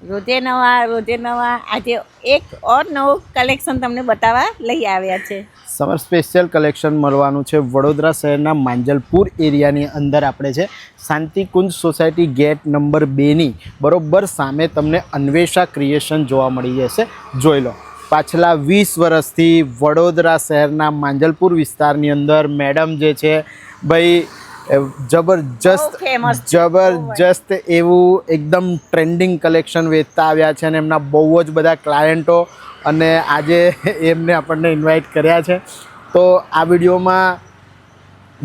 રોજે નવા આજે એક ઓર નવું કલેક્શન તમને બતાવવા લઈ આવ્યા છે. સમર સ્પેશિયલ કલેક્શન મળવાનું છે વડોદરા શહેરના માંજલપુર એરિયાની અંદર આપણે છે શાંતિકુંજ સોસાયટી ગેટ નંબર 2ની બરોબર સામે તમને અન્વેષા ક્રિએશન જોવા મળી જશે. જોઈ લો, પાછલા 20 વર્ષથી વડોદરા શહેરના માંજલપુર વિસ્તારની અંદર મેડમ જે છે ભાઈ જબરજસ્ત એવું એકદમ ટ્રેન્ડિંગ કલેક્શન વેચતા આવ્યા છે અને એમના બહુ જ બધા ક્લાયન્ટો અને આજે એમને આપણને ઇન્વાઇટ કર્યા છે. તો આ વિડીયોમાં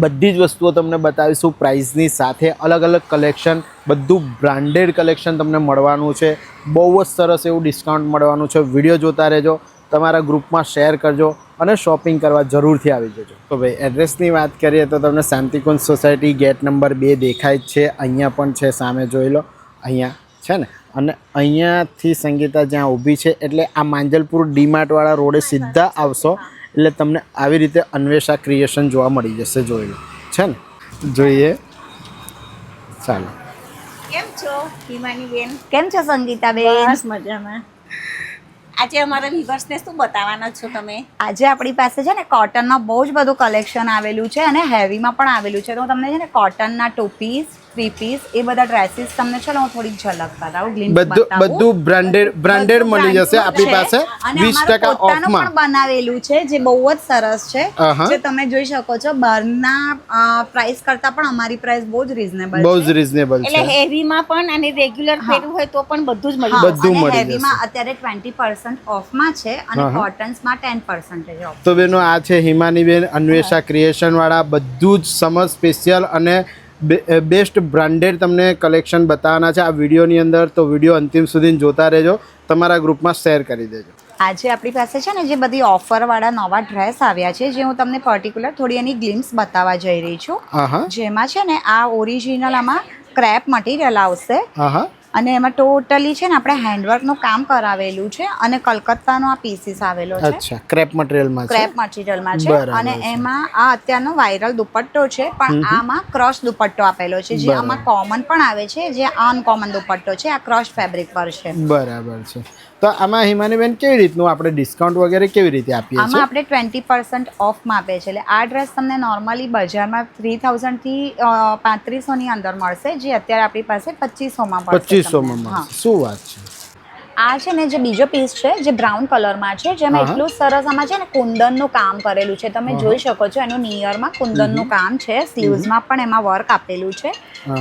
બધી જ વસ્તુઓ તમને બતાવીશું પ્રાઇઝની સાથે. અલગ અલગ કલેક્શન, બધું બ્રાન્ડેડ કલેક્શન તમને મળવાનું છે. બહુ જ સરસ એવું ડિસ્કાઉન્ટ મળવાનું છે. વિડીયો જોતા રહેજો, તમારા ગ્રુપમાં શેર કરજો અને શોપિંગ કરવા જરૂરથી આવી જજો. તો ભાઈ એડ્રેસની વાત કરીએ તો તમને શાંતિકુંજ સોસાયટી ગેટ નંબર 2 દેખાય જ છે. અહીંયા પણ છે, સામે જોઈ લો, અહીંયા છે ને. અને અહીંયાથી સંગીતા જ્યાં ઊભી છે એટલે આ માંજલપુર ડીમાર્ટવાળા રોડે સીધા આવશો એટલે તમને આવી રીતે અન્વેષા ક્રિએશન જોવા મળી જશે. જોઈ લો, છે ને. જોઈએ, ચાલો. કેમ છો હિમાની બેન? કેમ છો સંગીતા બેન? બસ મજામાં. આજે અમારા વ્યુઅર્સને શું બતાવવાના છો તમે? આજે આપણી પાસે છે ને કોટનમાં બહુ જ બધું કલેક્શન આવેલું છે અને હેવીમાં પણ આવેલું છે. તો હું તમને છે ને કોટનના 2 પીસ 3 પીસ એ બધા ડ્રેસીસ તમને ચલો હું થોડીક ઝલક બતાવું, ગ્લિમ્સ બતાવું. બધું બ્રાન્ડેડ મળી જશે આપણી પાસે 20% પોતાનું ઓફમાં. પણ બનાવેલું છે જે બહુ જ સરસ છે. જે તમે જોઈ શકો છો બહારના પ્રાઇસ કરતા પણ અમારી પ્રાઇસ બહુ જ રીઝનેબલ બહુ જ રીઝનેબલ છે. એટલે હેવીમાં પણ અને રેગ્યુલર પહેરવું હોય તો પણ બધું જ મળી બધું જશે. મળી હેવીમાં અત્યારે 20% ઓફમાં છે અને કોટન્સમાં 10% ઓફ. તો બેનો આ છે હિમાનીબેન અન્વેષા ક્રિએશન વાળા. બધું જ સમર સ્પેશિયલ અને બેસ્ટ બ્રાન્ડેડ તમને કલેક્શન બતાવવાના છે આ વિડીયોની અંદર. તો વિડીયો અંતિમ સુધી જોતા રહેજો, તમારા ગ્રુપમાં શેર કરી દેજો. આજે આપણી પાસે છે ને જે બધી ઓફરવાળા નવા ડ્રેસ આવ્યા છે જે હું તમને પર્ટિક્યુલર થોડી એની ગ્લિમ્સ બતાવવા જઈ રહી છું. જેમાં છે ને આ ઓરિજિનલ આમાં ક્રેપ મટીરિયલ આવશે અને એમાં ટોટલી છે ને આપણે હેન્ડવર્કનું કામ કરાવેલું છે અને કલકત્તાનો આ પીસીસ આવેલો છે. અચ્છા, ક્રેપ મટીરિયલમાં છે અને એમાં આ અત્યારનો વાયરલ દુપટ્ટો છે પણ આમાં ક્રશ દુપટ્ટો આપેલો છે. જે આમાં કોમન પણ આવે છે, જે અનકોમન દુપટ્ટો છે આ ક્રશ ફેબ્રિક પર છે. બરાબર છે. તો આમાં હિમાનીબેન કેવી રીતનું આપણે ડિસ્કાઉન્ટ વગેરે કેવી રીતે આપીએ છીએ? આમાં આપણે 20% ઓફમાં આપીએ છીએ. એટલે આ ડ્રેસ તમને નોર્મલી બજારમાં 3000 થી 3500 ની અંદર મળશે, જે અત્યારે આપણી પાસે 2500 માં મળશે. 2500 માં. શું વાત છે. આ છે ને જે બીજો પીસ છે જે બ્રાઉન કલરમાં છે, જેમાં એટલું સરસ આમાં છે ને કુંદનનું કામ કરેલું છે. તમે જોઈ શકો છો એનું નિયરમાં કુંદનનું કામ છે. સ્લીવ્સમાં પણ એમાં વર્ક આપેલું છે.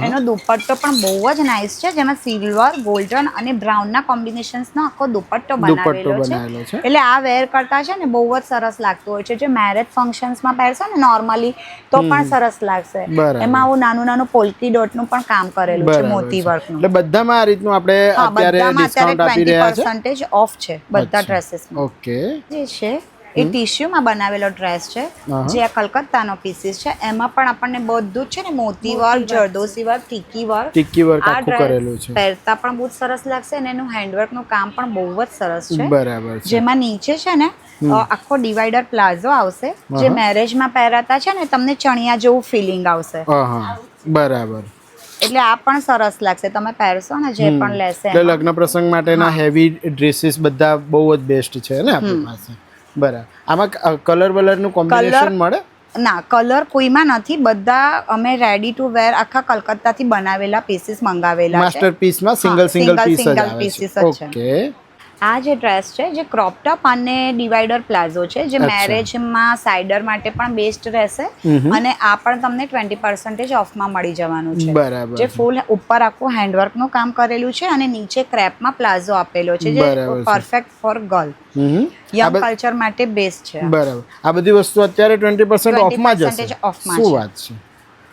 એનો દુપટ્ટો પણ બહુ જ નાઇસ છે, જેમાં સિલ્વર, ગોલ્ડન અને બ્રાઉનના કોમ્બિનેશન્સનો આખો દુપટ્ટો બનાવેલો છે. એટલે આ વેર કરતા છે ને બહુ જ સરસ લાગતું હોય છે. જે મેરેજ ફંક્શન્સમાં પહેરશો ને નોર્મલી તો પણ સરસ લાગશે. એમાં આવું નાનું નાનું પોલ્કી ડોટનું પણ કામ કરેલું છે, મોતી વર્કનું. એટલે બધામાં આ રીતનું આપણે અત્યારે ડિસ્કાઉન્ટ આપી 20% ઓફ છે બધા ડ્રેસીસમાં. ઓકે. જે છે એ ટીશ્યુમાં બનાવેલો ડ્રેસ છે, જે આ કલકત્તાનો પીસીસ છે. એમાં પણ આપણને બધું છે ને મોતી વર્ક, જરદોસી વર્ક, ટીકી વર્ક આખું કરેલું છે. પહેરતા પણ બહુ સરસ લાગશે અને એનું હેન્ડવર્કનું કામ પણ બહુ જ સરસ છે. બરાબર છે. જેમાં નીચે છે ને આખો ડિવાઈડર પ્લાઝો આવશે, જે મેરેજમાં પહેરાતા છે ને તમને ચણિયા જેવું ફિલિંગ આવશે. બરાબર. એટલે આ પણ સરસ લાગશે, તમે પહેરશો ને જે પણ લેશે. એટલે લગ્ન પ્રસંગ માટેના હેવી ડ્રેસીસ બધા બહુ જ બેસ્ટ છે ને આપણી પાસે. બરાબર. આમાં કલર વલરનું કોમ્બિનેશન મળે? ના, કલર કોઈમાં નથી. બધા અમે રેડી ટુ વેર આખા કલકત્તાથી બનાવેલા પીસીસ મંગાવેલા છે. માસ્ટરપીસમાં સિંગલ પીસ જ આવે છે. ઓકે. આ જે ડ્રેસ છે જે ક્રોપ ટોપ અને ડિવાઈડર પ્લાઝો છે, જે મેરેજમાં સાઇડર માટે પણ બેસ્ટ રહેશે અને આ પણ તમને 20% ઓફમાં મળી જવાનું છે. બરાબર. જે ફૂલ ઉપર આખું હેન્ડવર્કનું કામ કરેલું છે અને નીચે ક્રેપમાં પ્લાઝો આપેલો છે, જે perfect four girl young culture માટે બેસ્ટ છે. બરાબર. આ બધી વસ્તુ અત્યારે 20% ઓફમાં જ હશે. શું વાત છે.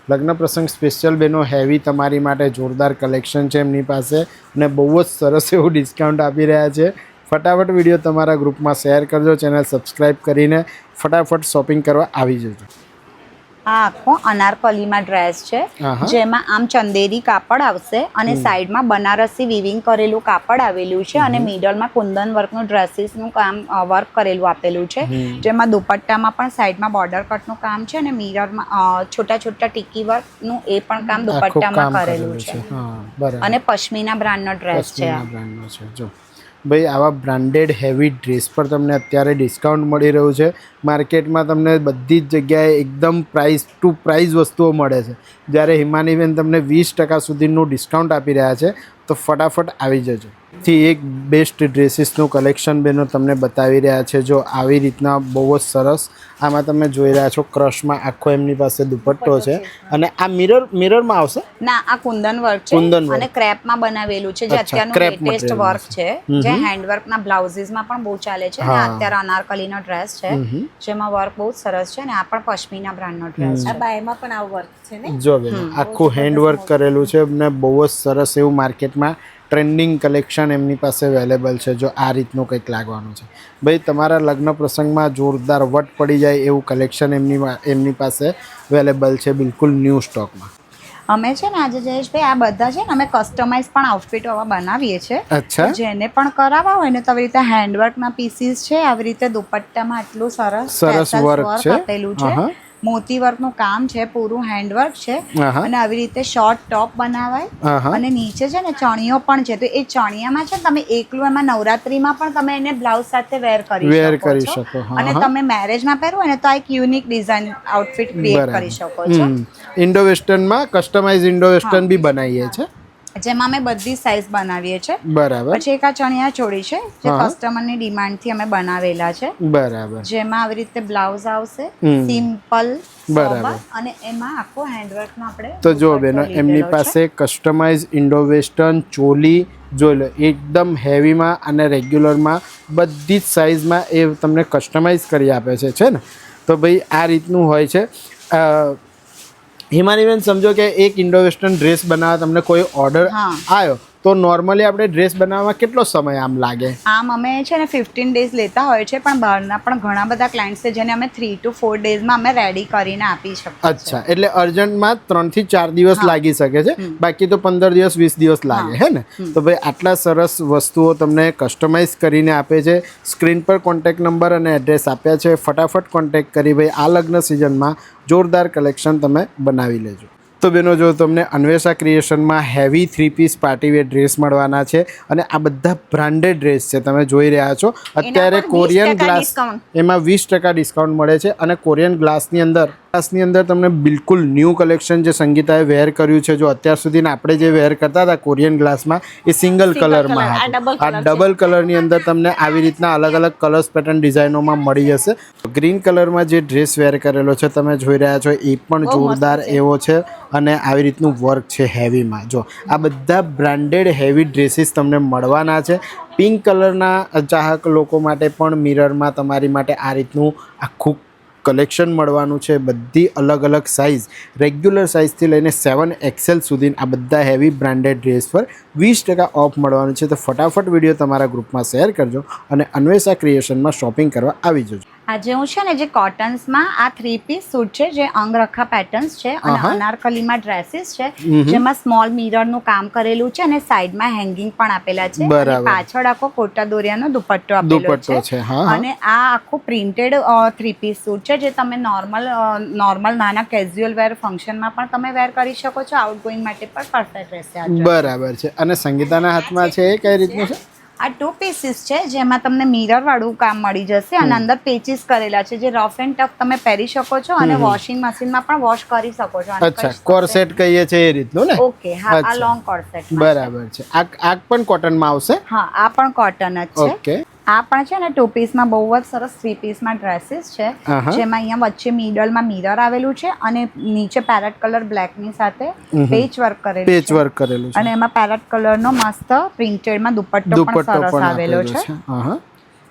લગ્ન પ્રસંગ સ્પેશિયલ બેનો હેવી તમારી માટે જોરદાર કલેક્શન છે એમની પાસે અને બહુ જ સરસ એવું ડિસ્કાઉન્ટ આપી રહ્યા છે. ફટાફટ વિડીયો તમારા ગ્રુપમાં શેર કરજો, ચેનલ સબસ્ક્રાઈબ કરીને ફટાફટ શોપિંગ કરવા આવી જજો. આ આખો અનારકલીમાં ડ્રેસ છે, આહા. જેમાં આમ ચંદેરી કાપડ આવશે અને સાઈડમાં બનારસી વિવિંગ કરેલું કાપડ આવેલું છે અને મિડલમાં કુંદન વર્કનું ડ્રેસીસનું કામ વર્ક કરેલું આપેલું છે, જેમાં દુપટ્ટામાં પણ સાઈડમાં બોર્ડર કટનું કામ છે અને મિરરમાં છોટા છોટા ટીકી વર્કનું એ પણ કામ આખું દુપટ્ટામાં કામ કરેલું છે. હા બરાબર. અને પશ્મિના બ્રાન્ડનો ડ્રેસ છે આ. પશ્મિના બ્રાન્ડનો છે. જો ભાઈ આવા બ્રાન્ડેડ હેવી ડ્રેસ પર તમને અત્યારે ડિસ્કાઉન્ટ મળી રહ્યું છે. માર્કેટમાં તમને બધી જ જગ્યાએ એકદમ પ્રાઇસ ટુ પ્રાઇસ વસ્તુઓ મળે છે, જ્યારે હિમાનીબેન તમને 20% સુધીનું ડિસ્કાઉન્ટ આપી રહ્યા છે. તો ફટાફટ આવી જજો. થી એક બેસ્ટ ડ્રેસીસનું કલેક્શન બેનો તમને બતાવી રહ્યા છે. જો આવી રીતના બહુ જ સરસ, આમાં તમે જોઈ રહ્યા છો ક્રશમાં આખો એમની પાસે દુપટ્ટો છે અને આ મિરરમાં આવશે. ના, આ કુંદન વર્ક કુંદન છે વર્ક. અને ક્રેપમાં બનાવેલું છે, જે અચ્છા, અત્યારનું ક્રેપ લેટેસ્ટ material વર્ક છે, જે હેન્ડવર્કના બ્લાઉઝીસમાં પણ બહુ ચાલે છે અને હા. અત્યારે અનારકલીનો ડ્રેસ છે, જેમાં વર્ક બહુ જ સરસ છે અને આ પણ પશ્મિના બ્રાન્ડનો ડ્રેસ આ છે. બાયમાં પણ આવું વર્ક છે ને. જો બેન આખું હેન્ડવર્ક કરેલું છે ને બહુ જ સરસ એવું માર્કેટમાં ટ્રેન્ડિંગ કલેક્શન એમની પાસે અવેલેબલ છે. જો આ રીતનું કંઈક લાગવાનું છે ભાઈ, તમારા લગ્ન પ્રસંગમાં જોરદાર વટ પડી જાય એવું કલેક્શન એમની પાસે અવેલેબલ છે, બિલકુલ ન્યૂ સ્ટોકમાં. અમે છે ને આજે જયેશભાઈ આ બધા છે ને અમે કસ્ટમાઇઝ પણ આઉટફિટ આવા બનાવીએ છીએ. અચ્છા. જેને પણ કરાવવા હોય ને તો આવી રીતે હેન્ડવર્કના પીસીસ છે, આવી રીતે દુપટ્ટામાં આટલું સરસ સરસ વર્ક છે. આપેલું છે, આહા. મોતી વર્કનું કામ છે, પૂરું હેન્ડવર્ક છે આહા. અને આવી રીતે શોર્ટ ટોપ બનાવાય આહા. અને નીચે છે ને ચણિયો પણ છે, તો એ ચણિયામાં છે ને તમે એકલું એમાં નવરાત્રીમાં પણ તમે એને બ્લાઉઝ સાથે વેર Wear કરી કરી શકો શકો. છો હા, અને હા. તમે મેરેજમાં પહેરવું હોય ને તો આ એક યુનિક ડિઝાઇન આઉટફિટ ક્રિએટ કરી શકો છો. ઇન્ડો વેસ્ટર્નમાં કસ્ટમાઇઝ ઇન્ડો વેસ્ટર્ન બી બનાવીએ છે. જેમાં અમે બધી સાઇઝ બનાવીએ છીએ. બરાબર પછી એક આ ચણિયા ચોળી છે, જે હા. કસ્ટમરની ડિમાન્ડથી અમે બનાવેલા છે, બરાબર. જેમાં આવી રીતે બ્લાઉઝ આવશે સિમ્પલ બરાબર. અને એમાં આખો હેન્ડવર્કનો આપણે તો જો દુપટ્ટો બેનો લીધેલો એમની છે. પાસે કસ્ટમાઇઝ ઇન્ડો વેસ્ટર્ન ચોલી જોઈ લો, એકદમ હેવીમાં અને રેગ્યુલરમાં બધી જ સાઇઝમાં એ તમને કસ્ટમાઇઝ કરી આપે છે ને. તો ભાઈ આ રીતનું હોય છે. હિમાનીબેન સમજો કે એક ઇન્ડો વેસ્ટર્ન ડ્રેસ બનાવવા તમને કોઈ ઓર્ડર હા. આવ્યો તો નોર્મલી આપણે ડ્રેસ બનાવવામાં કેટલો સમય આમ લાગે? આમ અમે છે ને 15 ડેઝ લેતા હોય છે, પણ બહારના પણ ઘણા બધા ક્લાયન્ટ્સ છે જેને અમે 3 to 4 ડેઝમાં અમે રેડી કરીને આપી શકીએ છીએ. અચ્છા, એટલે અર્જન્ટમાં 3 થી 4 દિવસ લાગી શકે છે, બાકી તો 15 દિવસ 20 દિવસ લાગે, હે ને? તો ભાઈ આટલા સરસ વસ્તુઓ તમને કસ્ટમાઇઝ કરીને આપે છે. સ્ક્રીન પર કોન્ટેક્ટ નંબર અને એડ્રેસ આપ્યા છે, ફટાફટ કોન્ટેક્ટ કરી ભાઈ આ લગ્ન સિઝનમાં જોરદાર કલેક્શન તમે બનાવી લેજો. તો બેનો જો તમને અન્વેષા ક્રિએશનમાં હેવી 3 પીસ પાર્ટીવેર ડ્રેસ મળવાના છે અને આ બધા બ્રાન્ડેડ ડ્રેસ છે, તમે જોઈ રહ્યા છો. અત્યારે પર 20% કોરિયન ગ્લાસ ડિસ્કાઉન્ટ. એમાં 20% ડિસ્કાઉન્ટ મળે છે અને કોરિયન ગ્લાસની અંદર તમને બિલકુલ ન્યૂ કલેક્શન જે સંગીતાએ વેર કર્યું છે. જો અત્યાર સુધી આપણે જે વેર કરતા હતા કોરિયન ગ્લાસમાં એ સિંગલ કલરમાં આ હતું. double આ colour ડબલ કલરની અંદર તમને આવી રીતના અલગ અલગ કલર્સ પેટર્ન ડિઝાઇનોમાં મળી જશે. ગ્રીન કલરમાં જે ડ્રેસ વેર કરેલો છે તમે જોઈ રહ્યા છો એ પણ બહુ મસ્ત જોરદાર છે. એવો છે અને આવી રીતનું વર્ક છે હેવીમાં. જો આ બધા બ્રાન્ડેડ હેવી ડ્રેસીસ તમને મળવાના છે. પિંક કલરના ચાહક લોકો માટે પણ મિરરમાં તમારી માટે આ રીતનું આખું કલેક્શન મળવાનું છે. બધી અલગ અલગ સાઇઝ, રેગ્યુલર સાઇઝથી લઈને 7XL સુધી આ બધા હેવી બ્રાન્ડેડ ડ્રેસ પર 20% ઓફ મળવાનું છે. તો ફટાફટ વિડીયો તમારા ગ્રુપમાં શેર કરજો અને અન્વેષા ક્રિએશનમાં શોપિંગ કરવા આવી જજો. આજે હું છે ને જે કોટન્સમાં આ 3 પીસ સૂટ છે, જે અંગરખા પેટર્ન્સ છે અને આહા. અનારકલીમાં ડ્રેસીસ છે, જેમાં સ્મોલ મિરરનું કામ કરેલું છે અને સાઈડમાં હેંગિંગ પણ આપેલા છે બરાબર. અને પાછળ આખો કોટા દોરિયાનો દુપટ્ટો આપેલો દુપટ્ટો છે, હા, હા. અને આ આખું પ્રિન્ટેડ 3 પીસ સૂટ છે, જે તમે નોર્મલ નાના કેઝ્યુઅલ વેર ફંક્શનમાં પણ તમે વેર કરી શકો છો. આઉટગોઈંગ માટે પણ પરફેક્ટ રહેશે આ dress. બરાબર છે. અને સંગીતાના હાથમાં છે એ કઈ રીતનું છે? આ 2 પીસીસ છે, જેમાં તમને મિરર વાળું કામ મળી જશે અને અંદર પેચીસ કરેલા છે, જે રફ એન્ડ ટફ તમે પહેરી શકો છો અને વોશિંગ મશીનમાં પણ વોશ કરી શકો છો. અચ્છા, કોરસેટ કહીએ છે એ રીતનું ને? ઓકે, હા, આ અચ્છા. લોંગ કોર્સેટ બરાબર છે. આ પણ કોટનમાં આવશે? હા, આ પણ કોટન જ છે. ઓકે. આ પણ છે ને 2 પીસમાં બહુ જ સરસ 3 પીસમાં ડ્રેસીસ છે, આહા. જેમાં અહીંયા વચ્ચે મિડલમાં મિરર આવેલું છે અને નીચે પેરેટ કલર બ્લેકની સાથે પેચ વર્ક કરેલું પેચ છે વર્ક કરેલું છે. અને એમાં પેરેટ કલરનો મસ્ત પ્રિન્ટેડમાં દુપટ્ટો પણ દુપટ્ટો સરસ પણ આવેલો આપેલો છે. છે. હા,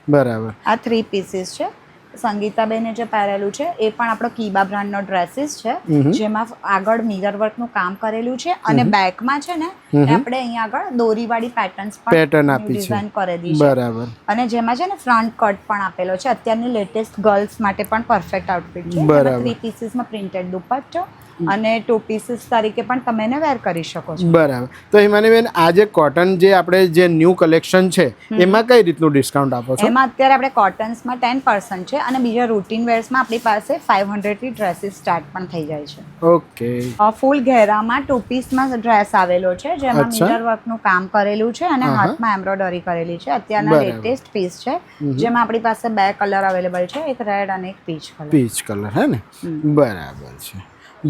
બરાબર. આ 3 પીસીસ છે. સંગીતાબેને જે પહેરેલું છે એ પણ આપણો કીબા બ્રાન્ડનો ડ્રેસીસ છે, જેમાં આગળ મિરર વર્કનું કામ કરેલું છે અને બેકમાં છે ને આપણે અહીંયા આગળ દોરીવાળી પેટર્ન આપી છે, ડિઝાઇન કરેલી છે. બરાબર. અને જેમાં છે ને ફ્રન્ટ કટ પણ આપેલો છે. અત્યારની લેટેસ્ટ ગર્લ્સ માટે પણ પરફેક્ટ આઉટફિટ છે. બરાબર. 3 પીસીસમાં પ્રિન્ટેડ દુપટ્ટો અને 2 પીસીસ તરીકે પણ તમે એને વેર કરી શકો છો. બરાબર. તો હિમાનીબેન, આ જે કોટન જે આપણે જે ન્યૂ કલેક્શન છે એમાં કઈ રીતનું ડિસ્કાઉન્ટ આપો છો? એમાં અત્યારે આપણે કોટન્સમાં 10% છે અને બીજા રૂટીન વેર્સમાં આપણી પાસે 500 થી ડ્રેસીસ સ્ટાર્ટ પણ થઈ જાય છે. ઓકે. ફૂલ ઘેરામાં 2 પીસમાં ડ્રેસ આવેલો છે, જેમાં મિરર વર્કનું કામ કરેલું છે અને હાથમાં એમ્બ્રોઇડરી કરેલી છે. અત્યારના લેટેસ્ટ પીસ છે, જેમાં આપણી પાસે 2 કલર અવેલેબલ છે, એક રેડ અને એક પીચ કલર. પીચ કલર હે ને? બરાબર છે.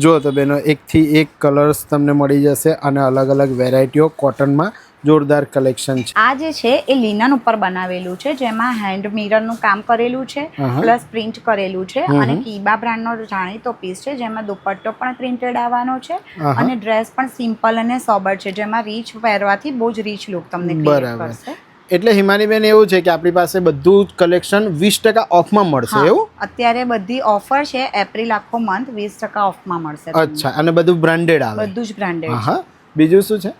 જો તો બેનો, એકથી એક કલર્સ તમને મળી જશે અને અલગ અલગ વેરાયટીઓ કોટનમાં જોરદાર કલેક્શન છે. આ જે છે એ લિનન ઉપર બનાવેલું છે, જેમાં હેન્ડ મિરરનું કામ કરેલું છે પ્લસ પ્રિન્ટ કરેલું છે અને કીબા બ્રાન્ડનો જાણીતો પીસ છે, જેમાં દુપટ્ટો પણ પ્રિન્ટેડ આવવાનો છે અને ડ્રેસ પણ સિમ્પલ અને સોબર છે, જેમાં રીચ પહેરવાથી બહુ જ રીચ લુક તમને ક્રિએટ કરશે. એટલે હિમાનીબેન, એવું છે કે આપણી પાસે બધું કલેક્શન 20% ઓફમાં મળશે એવું? અત્યારે બધી ઓફર છે, એપ્રિલ આખો મંથ 20% ઓફમાં મળશે. અચ્છા. અને બધું બ્રાન્ડેડ આવે? બધું જ બ્રાન્ડેડ. હા. બીજું શું છે?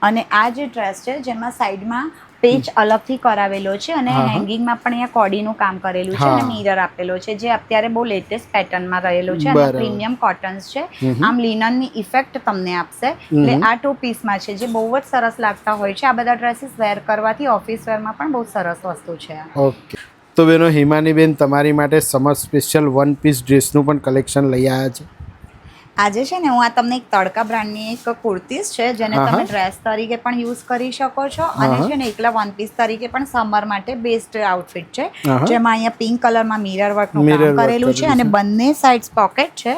અને આ જે ડ્રેસ છે, જેમાં સાઈડમાં પેચ અલગથી કરાવેલો છે અને હેંગિંગમાં પણ અહીંયા કોડીનું કામ કરેલું છે અને મિરર આપેલો છે, જે અત્યારે બહુ લેટેસ્ટ પેટર્નમાં રહેલું છે અને પ્રીમિયમ કોટન્સ છે. આમ લિનનની ઇફેક્ટ તમને આપશે. એટલે આ 2 પીસમાં છે, જે બહુ જ સરસ લાગતા હોય છે. આ બધા ડ્રેસીસ વેર કરવાથી ઓફિસ વેરમાં પણ બહુ સરસ વસ્તુ છે. ઓકે. તો બેનો, હિમાનીબેન તમારી માટે સમર સ્પેશિયલ 1 પીસ ડ્રેસનું પણ કલેક્શન લઈ આવ્યા છે. આજે છે ને હું આ તમને એક તડકા બ્રાન્ડની એક કુર્તીઝ છે, જેને તમે ડ્રેસ તરીકે પણ યુઝ કરી શકો છો અને છે ને એકલા 1 પીસ તરીકે પણ સમર માટે બેસ્ટ આઉટફિટ છે, જેમાં અહીંયા પિંક કલરમાં મિરર વર્કનું કામ કરેલું છે અને બંને સાઇડ્સ પોકેટ છે,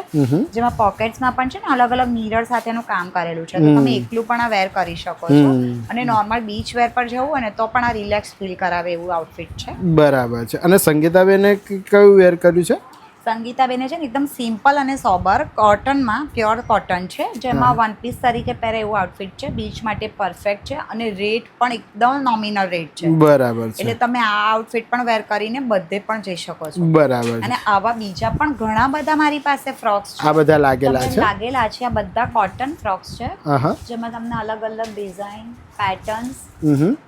જેમાં પોકેટ્સમાં પણ છે ને અલગ અલગ મિરર સાથેનું કામ કરેલું છે. તો તમે એકલું પણ આ વેર કરી શકો છો અને નોર્મલ બીચ વેર પર જવું અને તો પણ આ રિલેક્સ ફીલ કરાવે એવું આઉટફિટ છે. બરાબર છે. અને સંગીતાબેને કયું વેર કર્યું છે? સંગીતાબેને છે ને એકદમ સિમ્પલ અને સોબર કોટનમાં, પ્યોર કોટન છે, જેમાં 1 પીસ તરીકે પહેરે એવું આઉટફિટ છે. બીચ માટે પરફેક્ટ છે અને રેટ પણ એકદમ નોમિનલ રેટ છે. બરાબર છે. એટલે તમે આ આઉટફિટ પણ વેર કરીને બધે પણ જઈ શકો છો. બરાબર. અને આવા બીજા પણ ઘણા બધા મારી પાસે ફ્રોક્સ છે. આ બધા લાગેલા છે. આ બધા કોટન ફ્રોક્સ છે, જેમાં તમને અલગ અલગ ડિઝાઇન, પેટર્ન્સ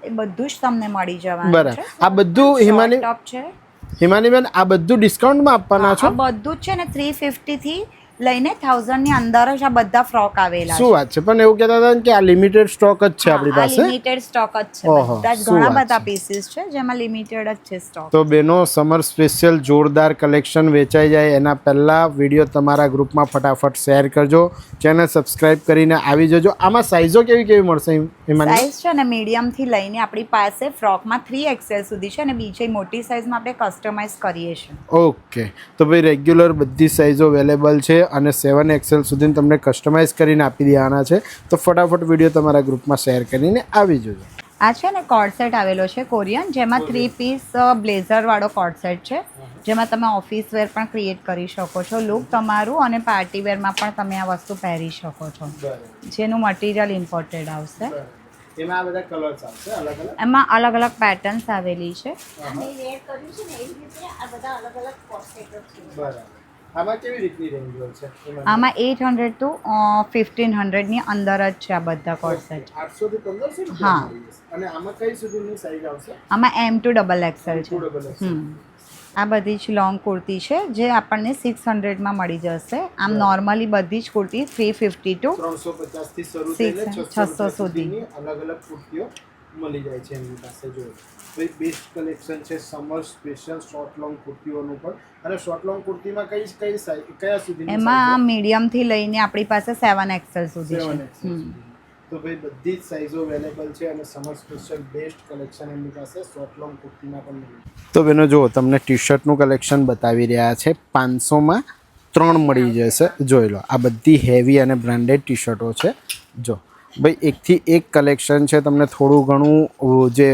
એ બધું જ તમને મળી જવાનું છે. આ બધું હિમાનીબેન, આ બધું ડિસ્કાઉન્ટમાં આપવાના છો? આ બધું જ છે ને 350 થી લઈને 1000 ની અંદર જ આ બધા ફ્રોક આવેલા છે. શું વાત છે! પણ એવું કહેતા હતા કે આ લિમિટેડ સ્ટોક જ છે આપણી પાસે? લિમિટેડ સ્ટોક જ છે. બધા જ ઘણા બધા પીસીસ છે, જેમાં લિમિટેડ જ છે સ્ટોક. તો બેનો, સમર સ્પેશિયલ જોરદાર કલેક્શન વેચાઈ જાય એના પહેલા વિડીયો તમારા ગ્રુપમાં ફટાફટ શેર કરજો, ચેનલ સબસ્ક્રાઇબ કરીને આવી જજો. આમાં સાઇઝો કેવી કેવી મળશે? સાઇઝ છે ને મીડિયમ થી લઈને આપણી પાસે ફ્રોકમાં 3XL સુધી છે અને બીજી મોટી સાઇઝમાં આપણે કસ્ટમાઇઝ કરીએ છીએ. ઓકે. તો ભાઈ રેગ્યુલર બધી સાઇઝો અવેલેબલ છે અને 7XL સુધી તમને કસ્ટમાઇઝ કરીને આપી દેવાના છે. તો ફટાફટ વિડીયો તમારા ગ્રુપમાં શેર કરીને આવી જજો. આ છે ને કોર્ડ સેટ આવેલો છે કોરિયન, જેમાં 3 પીસ બ્લેઝર વાળો કોર્ડ સેટ છે, જેમાં તમે ઓફિસ વેર પણ ક્રિએટ કરી શકો છો લુક તમારું અને પાર્ટી વેરમાં પણ તમે આ વસ્તુ પહેરી શકો છો, જેનું મટીરિયલ ઇમ્પોર્ટેડ આવશે. એમાં અલગ અલગ પેટર્ન્સ આવેલી છે. આમાં 800 to 1500 ની અંદર જ છે આ બધા કોર્ડ સેટ. 800 થી 1500? હા. અને આમાં કઈ સુધીની સાઈઝ આવશે? આમાં M to XXL છે. આ બધી જ લોંગ કુર્તી છે, જે આપણને 600 માં મળી જશે. આમ નોર્મલી બધી જ કુર્તી 350 to 350 થી શરૂ થઈને 600 સુધીની અલગ અલગ કુર્તીઓ મળી જાય છે એમની પાસે. જો ભાઈ બેસ્ટ કલેક્શન છે સમર સ્પેશિયલ શોર્ટ લોંગ કુર્તીઓનું પણ. અને શોર્ટ લોંગ કુર્તીમાં કઈ સાઈઝ કયા સુધીની? એમાં મીડિયમ થી લઈને આપણી પાસે 7XL સુધી છે. તો ભાઈ બધી જ સાઇઝો અવેલેબલ છે અને સમર સ્પેશિયલ બેસ્ટ કલેક્શન એમની પાસે શોર્ટ લોંગ કુર્તીમાં પણ મળે. તો બેનો, જો તમને ટી શર્ટનું કલેક્શન બતાવી રહ્યા છે. 500માં 3 મળી જશે. જોઈ લો, આ બધી હેવી અને બ્રાન્ડેડ ટી શર્ટો છે. જો ભાઈ, એકથી એક કલેક્શન છે. તમને થોડું ઘણું જે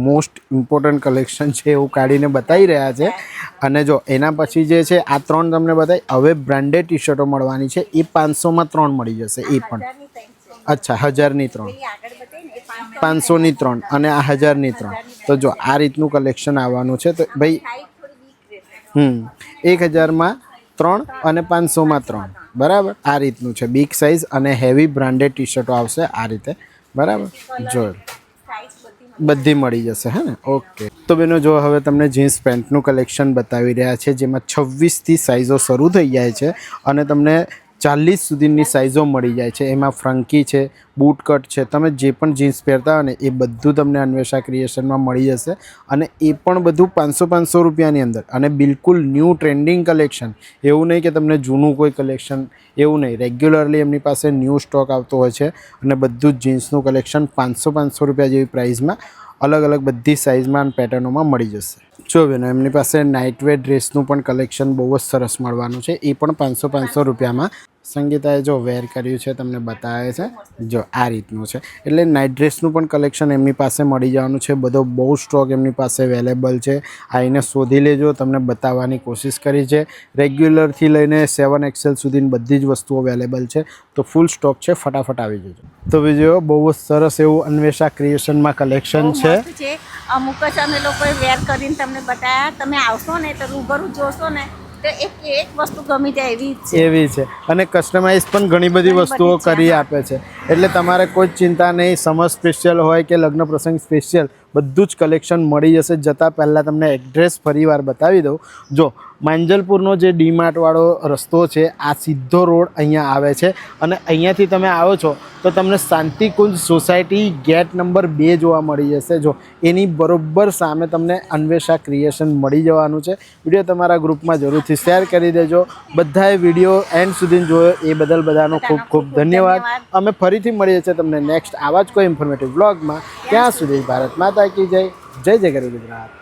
મોસ્ટ ઇમ્પોર્ટન્ટ કલેક્શન છે એવું કાઢીને બતાવી રહ્યા છે. અને જો એના પછી જે છે આ 3 તમને બતાવી. હવે બ્રાન્ડેડ ટી શર્ટો મળવાની છે, એ 500માં 3 મળી જશે. એ પણ અચ્છા, 1000ની 3, 500ની 3 અને આ 1000ની 3. તો જો આ રીતનું કલેક્શન આવવાનું છે. તો ભાઈ 1000માં 3 અને 500માં 3, બરાબર. આ રીતનું છે. બિગ સાઇઝ અને હેવી બ્રાન્ડેડ ટી શર્ટો આવશે આ રીતે, બરાબર. જો બધી મળી જશે, હે ને? ઓકે. તો બેનો જો હવે તમને જીન્સ પેન્ટનું કલેક્શન બતાવી રહ્યા છે, જેમાં 26થી સાઇઝો શરૂ થઈ જાય છે અને તમને 40 સુધીની સાઇઝો મળી જાય છે. એમાં ફ્રંકી છે, બૂટ કટ છે, તમે જે પણ જીન્સ પહેરતા હોય ને એ બધું તમને અન્વેષા ક્રિએશનમાં મળી જશે. અને એ પણ બધું 500 રૂપિયાની અંદર, અને બિલકુલ ન્યૂ ટ્રેન્ડિંગ કલેક્શન. એવું નહીં કે તમને જૂનું કોઈ કલેક્શન, એવું નહીં. રેગ્યુલરલી એમની પાસે ન્યૂ સ્ટોક આવતો હોય છે અને બધું જ જીન્સનું કલેક્શન 500 રૂપિયા જેવી પ્રાઇસમાં અલગ અલગ બધી સાઇઝમાં અને પેટર્નોમાં મળી જશે. જો બેનો એમની પાસે નાઇટવેર ડ્રેસનું પણ કલેક્શન બહુ જ સરસ મળવાનું છે. એ પણ 500 રૂપિયામાં સંગીતાએ જો વેર કર્યું છે, તમને બતાવે છે. જો આ રીતનું છે. એટલે નાઇટ ડ્રેસનું પણ કલેક્શન એમની પાસે મળી જવાનું છે. બધો બહુ સ્ટોક એમની પાસે અવેલેબલ છે. આવીને શોધી લેજો, તમને બતાવવાની કોશિશ કરી છે. રેગ્યુલરથી લઈને 7XL સુધીની બધી જ વસ્તુઓ અવેલેબલ છે. તો ફૂલ સ્ટોક છે, ફટાફટ આવી જજો. તો બીજો બહુ જ સરસ એવું અન્વેષા ક્રિએશનમાં કલેક્શન છે. અમુક જ અમે લોકોએ વેર કરીને તમને બતાવ્યા. તમે આવશો ને તો રૂબરૂ જોશો ને તો એક વસ્તુ ગમી જાય એવી છે. અને કસ્ટમાઇઝ પણ ઘણી બધી વસ્તુઓ કરી આપે છે. એટલે તમારે કોઈ ચિંતા નહીં. સમર સ્પેશિયલ હોય કે લગ્ન પ્રસંગ સ્પેશિયલ બધું જ કલેક્શન મળી જશે. જતાં પહેલાં તમને એડ્રેસ ફરીવાર બતાવી દઉં. જો માંજલપુરનો જે ડીમાર્ટવાળો રસ્તો છે, આ સીધો રોડ અહીંયા આવે છે અને અહીંયાથી તમે આવો છો તો તમને શાંતિકુંજ સોસાયટી ગેટ નંબર 2 જોવા મળી જશે. જો એની બરોબર સામે તમને અન્વેષા ક્રિએશન મળી જવાનું છે. વિડીયો તમારા ગ્રુપમાં જરૂરથી શેર કરી દેજો. બધાએ વિડીયો એન્ડ સુધી જોયો એ બદલ બધાનો ખૂબ ખૂબ ધન્યવાદ. અમે ફરીથી મળીએ છીએ તમને નેક્સ્ટ આવા જ કોઈ ઇન્ફોર્મેટિવ બ્લોગમાં. ત્યાં સુધી ભારત માતા કી જય. જય જય ગરવી ગુજરાત.